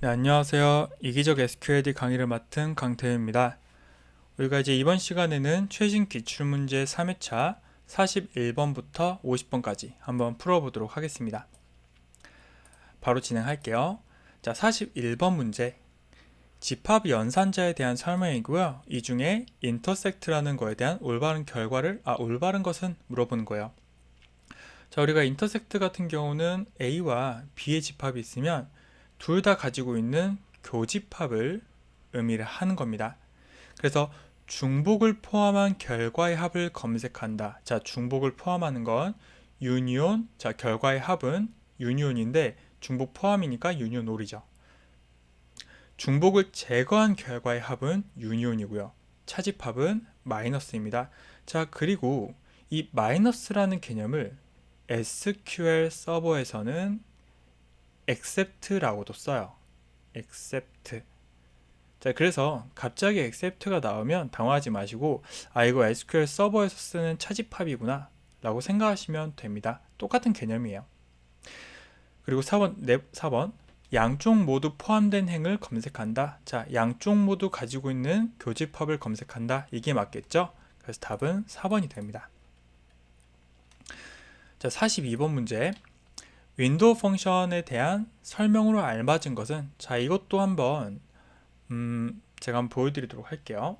네, 안녕하세요. 이기적 SQL 강의를 맡은 강태우입니다. 우리가 이제 이번 시간에는 최신 기출문제 3회차 41번부터 50번까지 한번 풀어보도록 하겠습니다. 바로 진행할게요. 자, 41번 문제. 집합 연산자에 대한 설명이고요. 이 중에 intersect라는 거에 대한 올바른 올바른 것은 물어보는 거예요. 자, 우리가 intersect 같은 경우는 A와 B의 집합이 있으면 둘 다 가지고 있는 교집합을 의미를 하는 겁니다. 그래서 중복을 포함한 결과의 합을 검색한다. 자, 중복을 포함하는 건 유니온, 자, 결과의 합은 유니온인데 중복 포함이니까 유니온 올이죠. 중복을 제거한 결과의 합은 유니온이고요. 차집합은 마이너스입니다. 자, 그리고 이 마이너스라는 개념을 SQL 서버에서는 except라고도 써요. except. 자, 그래서 갑자기 except가 나오면 당황하지 마시고 이거 SQL 서버에서 쓰는 차집합이구나 라고 생각하시면 됩니다. 똑같은 개념이에요. 그리고 4번 양쪽 모두 포함된 행을 검색한다. 자, 양쪽 모두 가지고 있는 교집합을 검색한다. 이게 맞겠죠? 그래서 답은 4번이 됩니다. 자, 42번 문제. 윈도우 펑션에 대한 설명으로 알맞은 것은, 자, 이것도 한번 제가 한번 보여드리도록 할게요.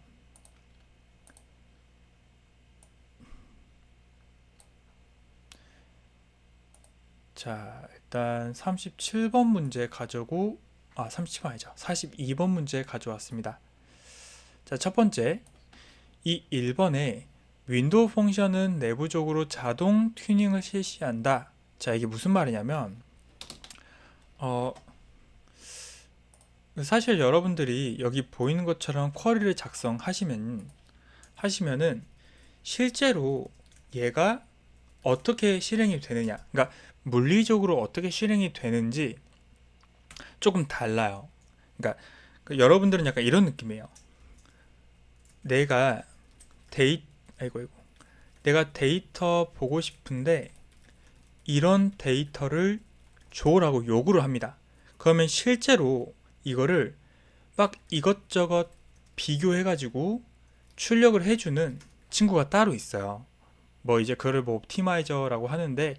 자, 일단 37번 문제 37번 아니죠. 42번 문제 가져왔습니다. 자, 첫 번째, 이 1번에 윈도우 펑션은 내부적으로 자동 튜닝을 실시한다. 자, 이게 무슨 말이냐면 사실 여러분들이 여기 보이는 것처럼 쿼리를 작성하시면은 실제로 얘가 어떻게 실행이 되느냐, 그러니까 물리적으로 어떻게 실행이 되는지 조금 달라요. 그러니까 여러분들은 약간 이런 느낌이에요. 내가 데이 아이고 내가 데이터 보고 싶은데 이런 데이터를 줘라고 요구를 합니다. 그러면 실제로 이거를 막 이것저것 비교해가지고 출력을 해주는 친구가 따로 있어요. 뭐 이제 그거를 뭐 옵티마이저라고 하는데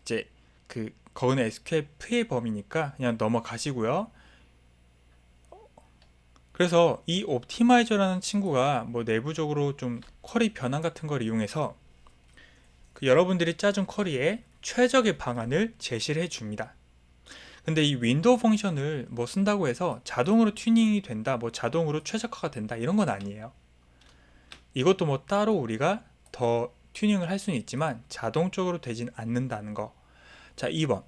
이제 거기는 SQL 프의 범위니까 그냥 넘어가시고요. 그래서 이 옵티마이저라는 친구가 뭐 내부적으로 좀 쿼리 변환 같은 걸 이용해서 여러분들이 짜준 쿼리에 최적의 방안을 제시를 해줍니다. 근데 이 윈도우 펑션을 뭐 쓴다고 해서 자동으로 튜닝이 된다, 뭐 자동으로 최적화가 된다 이런 건 아니에요. 이것도 뭐 따로 우리가 더 튜닝을 할 수는 있지만 자동적으로 되진 않는다는 거. 자, 2번.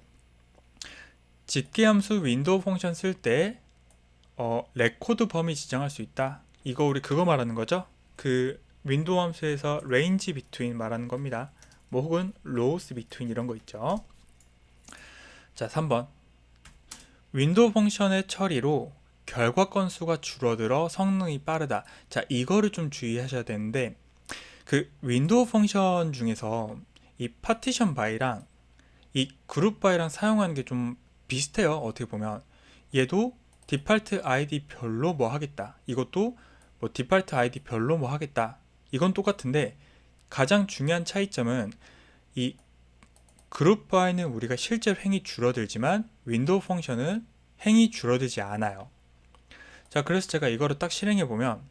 집계함수 윈도우 펑션 쓸 때 레코드 범위 지정할 수 있다. 이거 우리 그거 말하는 거죠? 윈도우 함수에서 range between 말하는 겁니다. 뭐 혹은 rows between 이런 거 있죠. 자, 3번. 윈도우 펑션의 처리로 결과 건수가 줄어들어 성능이 빠르다. 자, 이거를 좀 주의하셔야 되는데 윈도우 펑션 중에서 이 파티션 바이랑 이 그룹 바이랑 사용하는 게 좀 비슷해요. 어떻게 보면 얘도 디팔트 아이디 별로 뭐 하겠다, 이것도 뭐 디팔트 아이디 별로 뭐 하겠다, 이건 똑같은데 가장 중요한 차이점은 이 그룹 바이는 우리가 실제로 행이 줄어들지만 윈도우 펑션은 행이 줄어들지 않아요. 자, 그래서 제가 이거를 딱 실행해 보면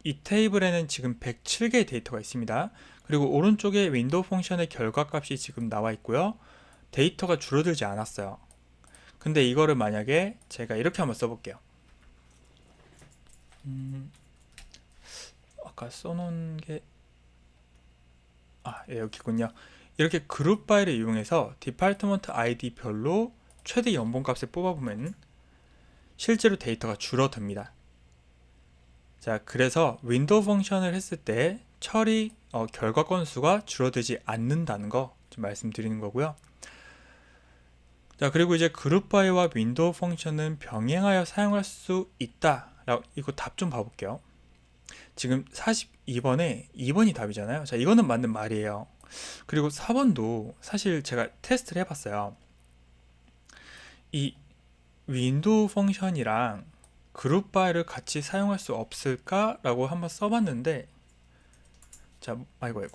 이 테이블에는 지금 107개의 데이터가 있습니다. 그리고 오른쪽에 윈도우 펑션의 결과값이 지금 나와 있고요. 데이터가 줄어들지 않았어요. 근데 이거를 만약에 제가 이렇게 한번 써볼게요. 아까 써놓은 게 여기군요. 이렇게 그룹 바이를 이용해서 디파트먼트 아이디 별로 최대 연봉값을 뽑아보면 실제로 데이터가 줄어듭니다. 자, 그래서 윈도우 펑션을 했을 때 처리 결과 건수가 줄어들지 않는다는 거 좀 말씀드리는 거고요. 자, 그리고 이제 그룹 바이와 윈도우 펑션은 병행하여 사용할 수 있다. 이거 답 좀 봐볼게요. 지금 42번에 2번이 답이잖아요. 자, 이거는 맞는 말이에요. 그리고 4번도 사실 제가 테스트를 해봤어요. 이 윈도우 펑션이랑 그룹 바이를 같이 사용할 수 없을까라고 한번 써봤는데, 자, 아이고.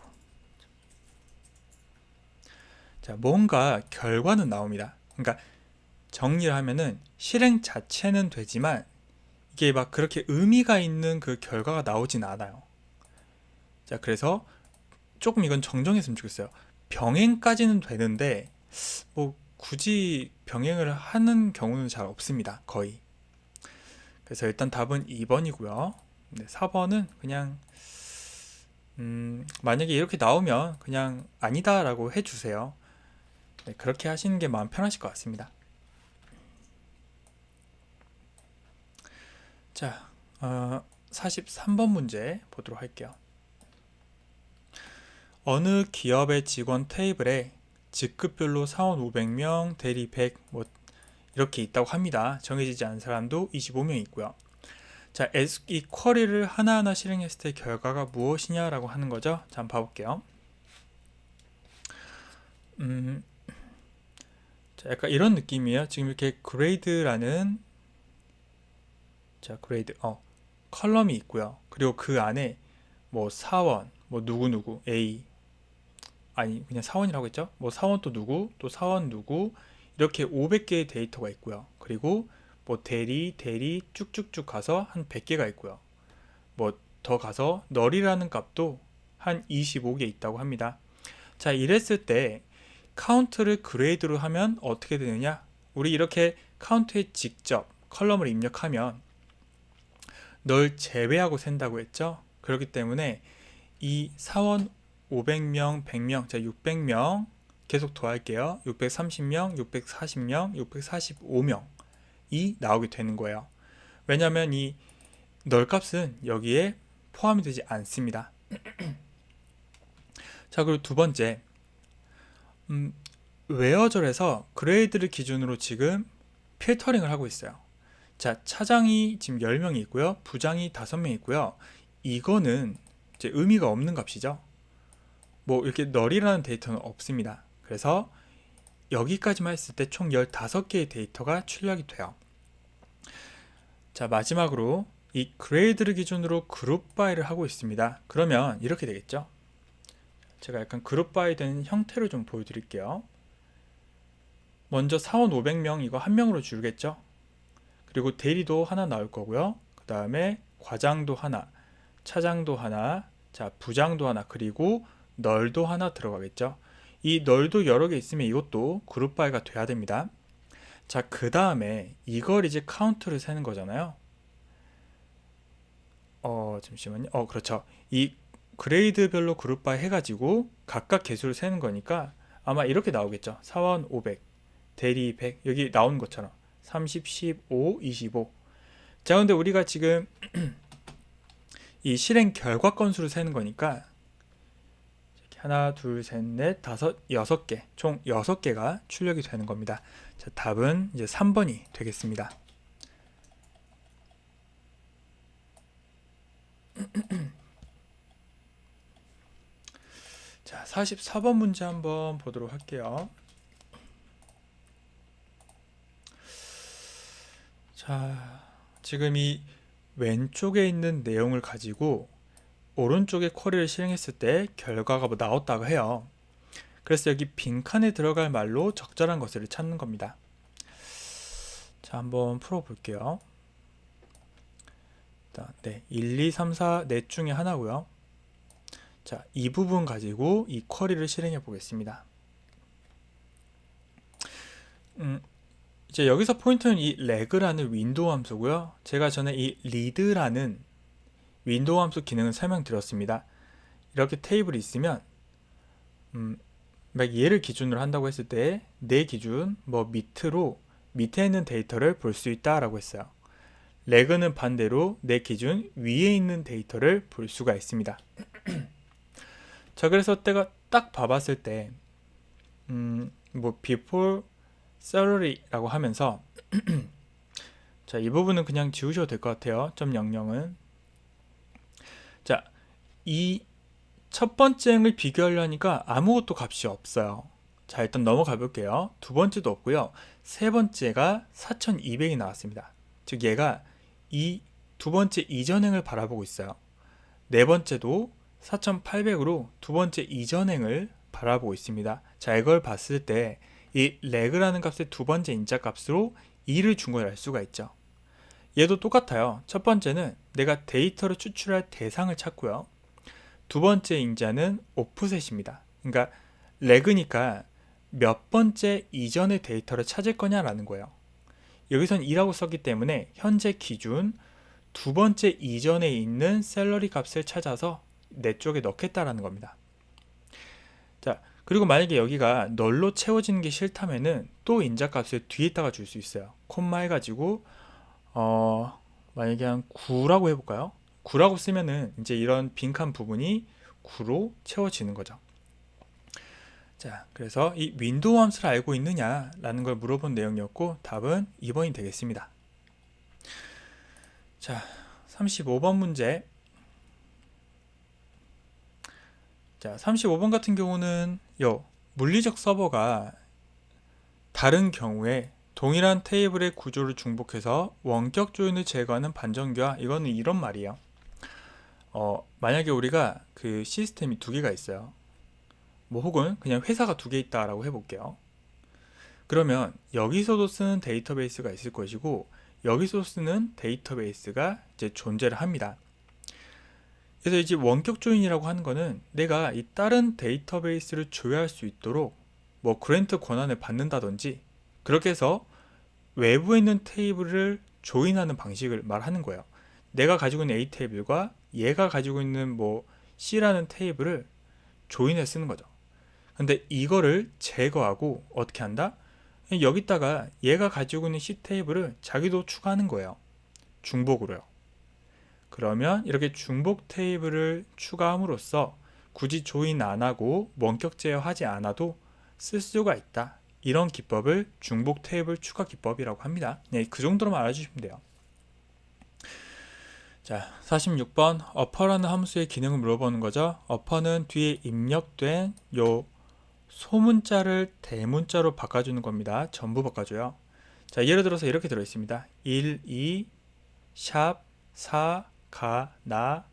자, 뭔가 결과는 나옵니다. 그러니까 정리를 하면은 실행 자체는 되지만 이게 막 그렇게 의미가 있는 그 결과가 나오진 않아요. 자, 그래서 조금 이건 정정했으면 좋겠어요. 병행까지는 되는데 뭐 굳이 병행을 하는 경우는 잘 없습니다. 거의. 그래서 일단 답은 2번이고요. 네, 4번은 그냥 만약에 이렇게 나오면 그냥 아니다 라고 해주세요. 네, 그렇게 하시는 게 마음 편하실 것 같습니다. 자, 43번 문제 보도록 할게요. 어느 기업의 직원 테이블에 직급별로 사원 500명, 대리 100, 뭐 이렇게 있다고 합니다. 정해지지 않은 사람도 25명 있고요. 자, 이 쿼리를 하나하나 실행했을 때 결과가 무엇이냐라고 하는 거죠. 자, 한번 봐볼게요. 자, 약간 이런 느낌이에요. 지금 이렇게 그레이드라는 그레이드 컬럼이 있고요. 그리고 그 안에 뭐 사원, 뭐 누구누구 A, 아니 그냥 사원이라고 했죠. 뭐 사원 또 누구, 또 사원 누구, 이렇게 500개의 데이터가 있고요. 그리고 뭐 대리 쭉쭉쭉 가서 한 100개가 있고요. 뭐 더 가서 널이라는 값도 한 25개 있다고 합니다. 자, 이랬을 때 카운트를 그레이드로 하면 어떻게 되느냐? 우리 이렇게 카운트에 직접 컬럼을 입력하면 널 제외하고 센다고 했죠. 그렇기 때문에 이 사원 500명, 100명, 자 600명 계속 더할게요. 630명, 640명, 645명이 나오게 되는 거예요. 왜냐하면 이 널 값은 여기에 포함이 되지 않습니다. 자, 그리고 두 번째, 웨어절에서 그레이드를 기준으로 지금 필터링을 하고 있어요. 자, 차장이 지금 10명이 있고요. 부장이 5명 있고요. 이거는 이제 의미가 없는 값이죠. 뭐 이렇게 널이라는 데이터는 없습니다. 그래서 여기까지만 했을 때 총 15개의 데이터가 출력이 돼요. 자, 마지막으로 이 그레이드를 기준으로 그룹 바이를 하고 있습니다. 그러면 이렇게 되겠죠. 제가 약간 그룹 바이 된 형태를 좀 보여드릴게요. 먼저 사원 500명 이거 한 명으로 줄겠죠. 그리고 대리도 하나 나올 거고요. 그 다음에 과장도 하나, 차장도 하나, 자 부장도 하나, 그리고 널도 하나 들어가겠죠. 이 널도 여러 개 있으면 이것도 그룹 바이가 돼야 됩니다. 자, 그 다음에 이걸 이제 카운트를 세는 거잖아요. 잠시만요. 그렇죠. 이 그레이드별로 그룹 바이 해가지고 각각 개수를 세는 거니까 아마 이렇게 나오겠죠. 사원 500, 대리 100, 여기 나온 것처럼 30, 15, 25. 자, 근데 우리가 지금 이 실행 결과 건수를 세는 거니까 하나, 둘, 셋, 넷, 다섯, 6개, 총 6개가 출력이 되는 겁니다. 자, 답은 이제 3번이 되겠습니다. 자, 44번 문제 한번 보도록 할게요. 자, 지금 이 왼쪽에 있는 내용을 가지고 오른쪽에 쿼리를 실행했을 때 결과가 뭐 나왔다고 해요. 그래서 여기 빈칸에 들어갈 말로 적절한 것을 찾는 겁니다. 자, 한번 풀어볼게요. 네, 1, 2, 3, 4 넷 중에 하나고요. 자, 이 부분 가지고 이 쿼리를 실행해 보겠습니다. 이제 여기서 포인트는 이 leg라는 윈도우 함수고요. 제가 전에 이 read라는 윈도우 함수 기능을 설명드렸습니다. 이렇게 테이블이 있으면 얘를 기준으로 한다고 했을 때 내 기준 뭐 밑에 있는 데이터를 볼 수 있다라고 했어요. leg는 반대로 내 기준 위에 있는 데이터를 볼 수가 있습니다. 자, 그래서 내가 딱 봐봤을 때 뭐 before salary라고 하면서 자, 이 부분은 그냥 지우셔도 될 것 같아요. .00은 자, 이 첫 번째 행을 비교하려 하니까 아무것도 값이 없어요. 자, 일단 넘어가 볼게요. 두 번째도 없고요. 세 번째가 4200이 나왔습니다. 즉 얘가 이 두 번째 이전행을 바라보고 있어요. 네 번째도 4800으로 두 번째 이전행을 바라보고 있습니다. 자, 이걸 봤을 때 이 레그라는 값의 두 번째 인자 값으로 2를 준 걸 알 수가 있죠. 얘도 똑같아요. 첫 번째는 내가 데이터를 추출할 대상을 찾고요. 두 번째 인자는 오프셋입니다. 그러니까 레그니까 몇 번째 이전의 데이터를 찾을 거냐라는 거예요. 여기선 2라고 썼기 때문에 현재 기준 두 번째 이전에 있는 샐러리 값을 찾아서 내 쪽에 넣겠다라는 겁니다. 자, 그리고 만약에 여기가 널로 채워지는 게 싫다면은 또 인자값을 뒤에다가 줄 수 있어요. 콤마 해가지고 만약에 한 9라고 해볼까요? 9라고 쓰면은 이제 이런 빈칸 부분이 9로 채워지는 거죠. 자, 그래서 이 윈도우 함수를 알고 있느냐라는 걸 물어본 내용이었고 답은 2번이 되겠습니다. 자, 35번 문제. 자, 35번 같은 경우는 물리적 서버가 다른 경우에 동일한 테이블의 구조를 중복해서 원격 조인을 제거하는 반전교화. 이거는 이런 말이에요. 만약에 우리가 그 시스템이 두 개가 있어요. 뭐 혹은 그냥 회사가 두 개 있다라고 해볼게요. 그러면 여기서도 쓰는 데이터베이스가 있을 것이고 여기서 쓰는 데이터베이스가 이제 존재를 합니다. 그래서 이제 원격 조인이라고 하는 거는 내가 이 다른 데이터베이스를 조회할 수 있도록 뭐 그랜트 권한을 받는다든지 그렇게 해서 외부에 있는 테이블을 조인하는 방식을 말하는 거예요. 내가 가지고 있는 A 테이블과 얘가 가지고 있는 뭐 C라는 테이블을 조인해 쓰는 거죠. 근데 이거를 제거하고 어떻게 한다? 여기다가 얘가 가지고 있는 C 테이블을 자기도 추가하는 거예요. 중복으로요. 그러면 이렇게 중복 테이블을 추가함으로써 굳이 조인 안 하고 원격 제어하지 않아도 쓸 수가 있다. 이런 기법을 중복 테이블 추가 기법이라고 합니다. 네, 그 정도로만 알아주시면 돼요. 자, 46번 어퍼라는 함수의 기능을 물어보는 거죠. 어퍼는 뒤에 입력된 요 소문자를 대문자로 바꿔주는 겁니다. 전부 바꿔줘요. 자, 예를 들어서 이렇게 들어있습니다. 1, 2, 샵, 4, 가, 나,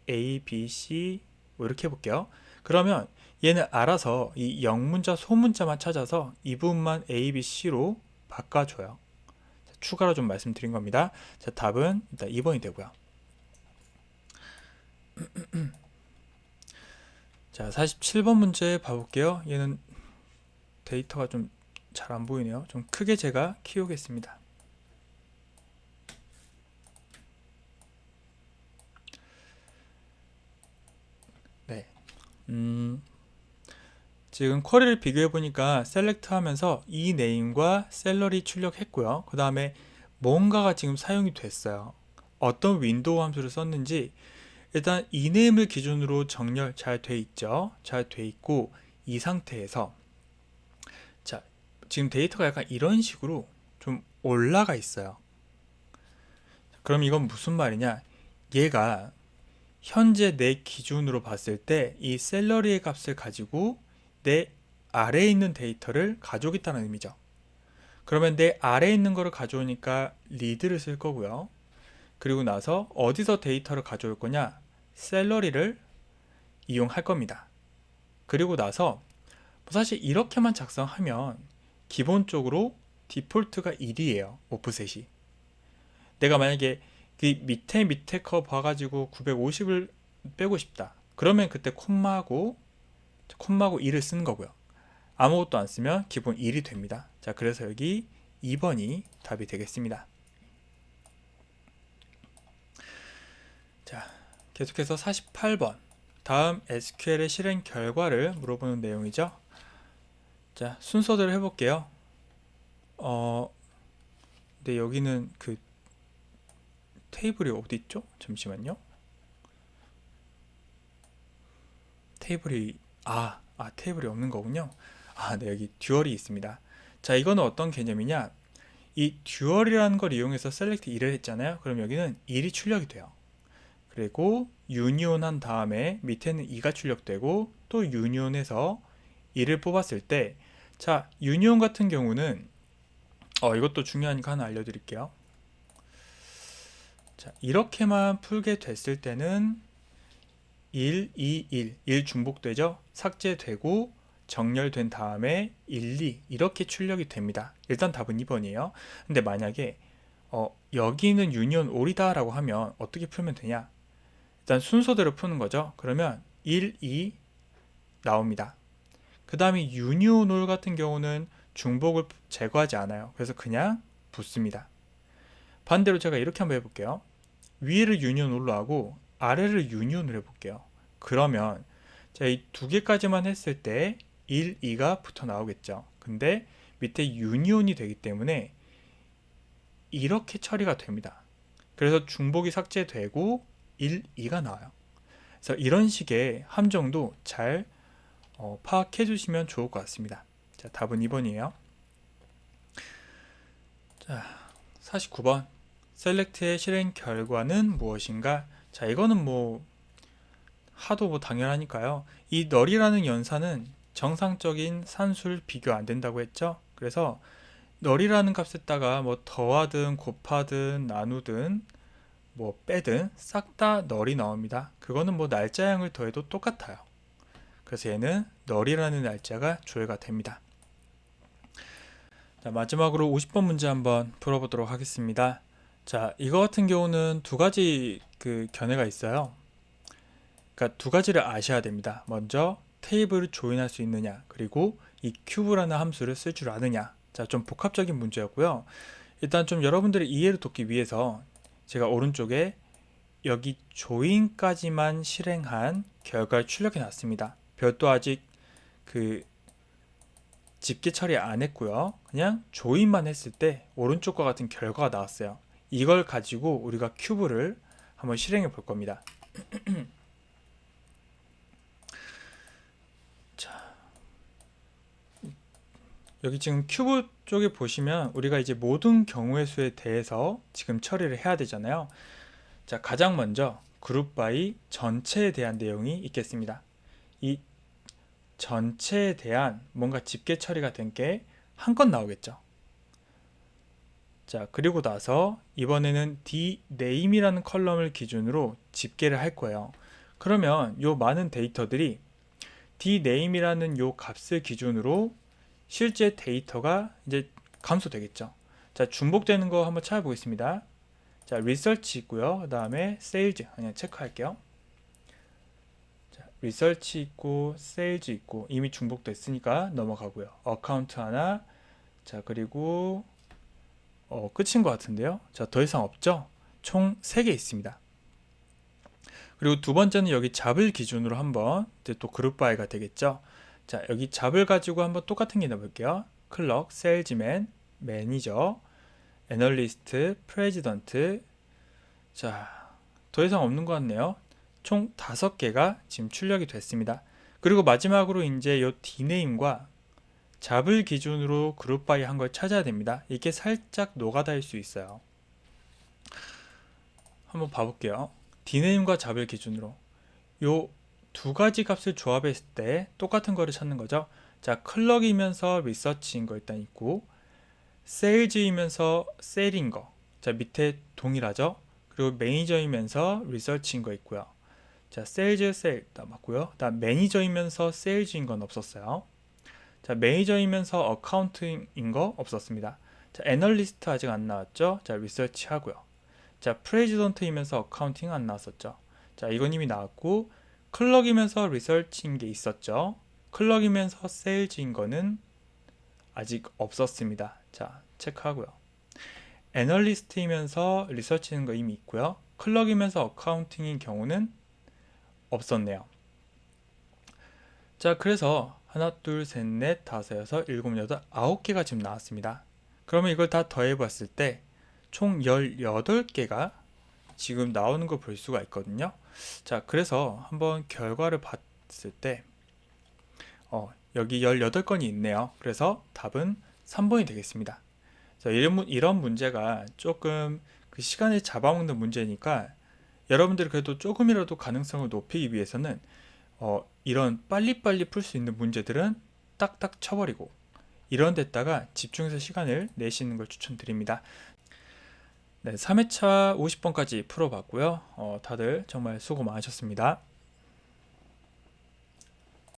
A, B, C 뭐 이렇게 해볼게요. 그러면 얘는 알아서 이 영문자, 소문자만 찾아서 이 부분만 A, B, C로 바꿔줘요. 자, 추가로 좀 말씀드린 겁니다. 자, 답은 일단 2번이 되고요. 자, 47번 문제 봐볼게요. 얘는 데이터가 좀 잘 안 보이네요. 좀 크게 제가 키우겠습니다. 네. 지금 쿼리를 비교해 보니까 셀렉트 하면서 이 네임과 셀러리 출력했고요. 그 다음에 뭔가가 지금 사용이 됐어요. 어떤 윈도우 함수를 썼는지 일단 이 네임을 기준으로 정렬 잘 돼 있죠. 잘 돼 있고 이 상태에서 자, 지금 데이터가 약간 이런 식으로 좀 올라가 있어요. 그럼 이건 무슨 말이냐? 얘가 현재 내 기준으로 봤을 때 이 셀러리의 값을 가지고 내 아래에 있는 데이터를 가져오겠다는 의미죠. 그러면 내 아래에 있는 거를 가져오니까 리드를 쓸 거고요. 그리고 나서 어디서 데이터를 가져올 거냐? 셀러리를 이용할 겁니다. 그리고 나서 사실 이렇게만 작성하면 기본적으로 디폴트가 1이에요. 오프셋이. 내가 만약에 그 밑에 거 봐가지고 950을 빼고 싶다. 그러면 그때 콤마하고 2를 쓰는 거고요. 아무것도 안 쓰면 기본 1이 됩니다. 자, 그래서 여기 2번이 답이 되겠습니다. 자, 계속해서 48번. 다음 SQL의 실행 결과를 물어보는 내용이죠. 자, 순서대로 해볼게요. 근데 여기는 그 테이블이 어디 있죠? 잠시만요. 테이블이 테이블이 없는 거군요. 네, 여기 듀얼이 있습니다. 자, 이거는 어떤 개념이냐? 이 듀얼이라는 걸 이용해서 셀렉트 1을 했잖아요. 그럼 여기는 1이 출력이 돼요. 그리고 유니온 한 다음에 밑에는 2가 출력되고 또 유니온해서 1을 뽑았을 때 자, 유니온 같은 경우는 이것도 중요하니까 하나 알려드릴게요. 자, 이렇게만 풀게 됐을 때는 1, 2, 1 중복되죠? 삭제되고 정렬된 다음에 1, 2 이렇게 출력이 됩니다. 일단 답은 2번이에요. 근데 만약에 여기는 유니온 올이다 라고 하면 어떻게 풀면 되냐? 일단 순서대로 푸는 거죠. 그러면 1, 2 나옵니다. 그 다음에 유니온 올 같은 경우는 중복을 제거하지 않아요. 그래서 그냥 붙습니다. 반대로 제가 이렇게 한번 해볼게요. 위를 유니온 올로 하고 아래를 유니온으로 해볼게요. 그러면 제가 이 두 개까지만 했을 때 1, 2가 붙어 나오겠죠. 근데 밑에 유니온이 되기 때문에 이렇게 처리가 됩니다. 그래서 중복이 삭제되고 1, 2가 나와요. 그래서 이런 식의 함정도 잘 파악해 주시면 좋을 것 같습니다. 자, 답은 2번이에요. 자, 49번. 셀렉트의 실행 결과는 무엇인가? 자, 이거는 하도 당연하니까요. 이 널이라는 연산은 정상적인 산술 비교 안 된다고 했죠. 그래서 널이라는 값에다가 더하든 곱하든 나누든 빼든 싹 다 널이 나옵니다. 그거는 날짜양을 더해도 똑같아요. 그래서 얘는 널이라는 날짜가 조회가 됩니다. 자, 마지막으로 50번 문제 한번 풀어보도록 하겠습니다. 자, 이거 같은 경우는 두 가지 견해가 있어요. 그러니까 두 가지를 아셔야 됩니다. 먼저 테이블을 조인할 수 있느냐, 그리고 이 큐브라는 함수를 쓸 줄 아느냐. 자, 좀 복합적인 문제였고요. 일단 좀 여러분들의 이해를 돕기 위해서 제가 오른쪽에 여기 조인까지만 실행한 결과를 출력해 놨습니다. 별도 아직 집계 처리 안 했고요. 그냥 조인만 했을 때 오른쪽과 같은 결과가 나왔어요. 이걸 가지고 우리가 큐브를 한번 실행해 볼 겁니다. 자, 여기 지금 큐브 쪽에 보시면 우리가 이제 모든 경우의 수에 대해서 지금 처리를 해야 되잖아요. 자, 가장 먼저 그룹 바이 전체에 대한 내용이 있겠습니다. 이 전체에 대한 뭔가 집계 처리가 된 게 한 건 나오겠죠. 자, 그리고 나서 이번에는 dName이라는 컬럼을 기준으로 집계를 할 거예요. 그러면 요 많은 데이터들이 dName이라는 요 값을 기준으로 실제 데이터가 이제 감소되겠죠. 자, 중복되는 거 한번 찾아보겠습니다. 자, 리서치 있고요. 그 다음에 세일즈 그냥 체크할게요. 자, 리서치 있고 세일즈 있고 이미 중복됐으니까 넘어가고요. 어카운트 하나. 자, 그리고 끝인 것 같은데요. 자, 더 이상 없죠? 총 3개 있습니다. 그리고 두 번째는 여기 잡을 기준으로 한번 또 그룹 바이가 되겠죠. 자, 여기 잡을 가지고 한번 똑같은 게 넣어볼게요. 클럭, 세일즈맨, 매니저, 애널리스트, 프레지던트. 자, 더 이상 없는 것 같네요. 총 5개가 지금 출력이 됐습니다. 그리고 마지막으로 이제 요 dName과 잡을 기준으로 그룹 바이 한 걸 찾아야 됩니다. 이게 살짝 노가다일 수 있어요. 한번 봐볼게요. dName과 잡을 기준으로 요 두 가지 값을 조합했을 때 똑같은 거를 찾는 거죠. 자, 클럭이면서 리서치인 거 일단 있고 세일즈이면서 셀인 거. 자, 밑에 동일하죠. 그리고 매니저이면서 리서치인 거 있고요. 자, 세일즈 셀 맞고요. 다음 매니저이면서 세일즈인 건 없었어요. 자, 매니저이면서 어카운팅인 거 없었습니다. 자, 애널리스트 아직 안 나왔죠. 자, 리서치 하고요. 자, 프레지던트이면서 어카운팅 안 나왔었죠. 자, 이건 이미 나왔고 클럭이면서 리서치인 게 있었죠. 클럭이면서 세일즈인 거는 아직 없었습니다. 자, 체크하고요. 애널리스트이면서 리서치인 거 이미 있고요. 클럭이면서 어카운팅인 경우는 없었네요. 자, 그래서 하나, 둘, 셋, 넷, 다섯, 여섯, 일곱, 여덟, 9개가 지금 나왔습니다. 그러면 이걸 다 더해봤을 때 총 18개가 지금 나오는 걸 볼 수가 있거든요. 자, 그래서 한번 결과를 봤을 때 여기 18건이 있네요. 그래서 답은 3번이 되겠습니다. 자, 이런 문제가 조금 시간을 잡아먹는 문제니까 여러분들이 그래도 조금이라도 가능성을 높이기 위해서는 이런 빨리빨리 풀 수 있는 문제들은 딱딱 쳐버리고 이런 데다가 집중해서 시간을 내시는 걸 추천드립니다. 네, 3회차 50번까지 풀어봤고요. 다들 정말 수고 많으셨습니다.